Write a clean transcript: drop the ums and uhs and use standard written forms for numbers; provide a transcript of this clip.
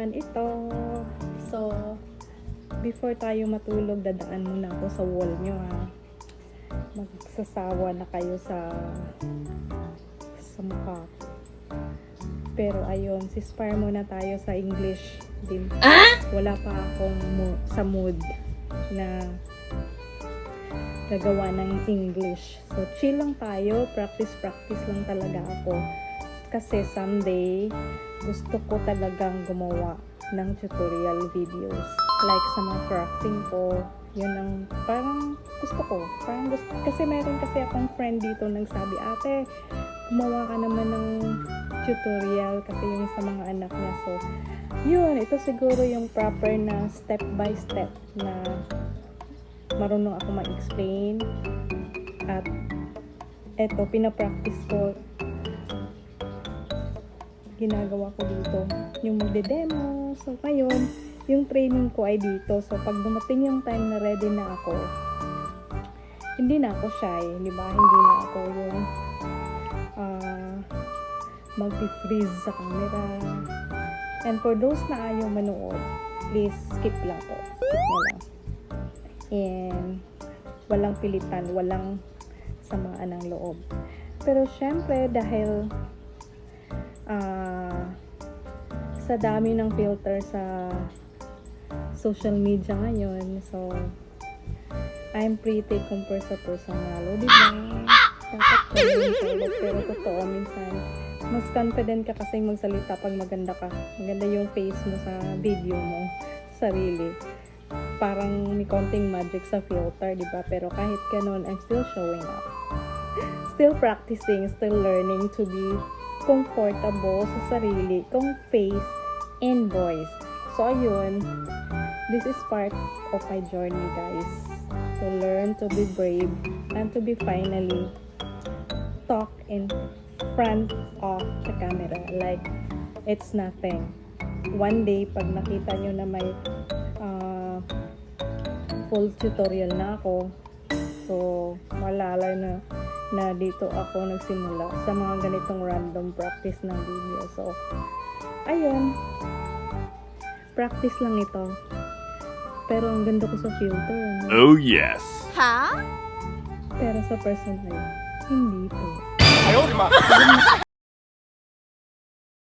naman ito. So, before tayo matulog, dadaan muna ako sa wall nyo ha. Magsasawa na kayo sa mukha. Pero ayun, ceasefire muna tayo sa English din. Wala pa akong sa mood na gagawa ng English. So, chill lang tayo. Practice lang talaga ako. Kasi someday, gusto ko talagang gumawa ng tutorial videos. Like sa mga crafting ko. Yun ang parang gusto ko. Kasi meron kasi akong friend dito nagsabi, ate, gumawa ka naman ng tutorial kasi yung sa mga anak niya. So, yun. Ito siguro yung proper na step by step na marunong ako ma-explain. At eto, pinapractice ko. Ginagawa ko dito. Yung magde-demo. So, ngayon, yung training ko ay dito. So, pag dumating yung time na ready na ako, hindi na ako shy. Di ba? Hindi na ako yung mag-freeze sa camera. And for those na ayaw manood, please skip lang po. Skip na lang. And walang pilitan, walang samaan ng loob. Pero syempre, dahil sa dami ng filter sa social media ngayon, so I'm pretty compared sa personal, di ba? Dapat pero totoo minsan mas confident ka kasi magsalita pag maganda ka. Maganda yung face mo sa video mo, sarili. Parang may konting magic sa filter, di ba? Pero kahit ganun, I'm still showing up. Still practicing, still learning to be comfortable sa sarili kong face and voice. So, ayun. This is part of my journey, guys. To learn to be brave and to be finally talk in front of the camera. Like, it's nothing. One day, pag nakita nyo na may full tutorial na ako, so, malala na dito ako nagsimula sa mga ganitong random practice ng video. So, ayun. Practice lang ito. Pero ang ganda ko sa filter. Oh yes! Pero sa personal, hindi po.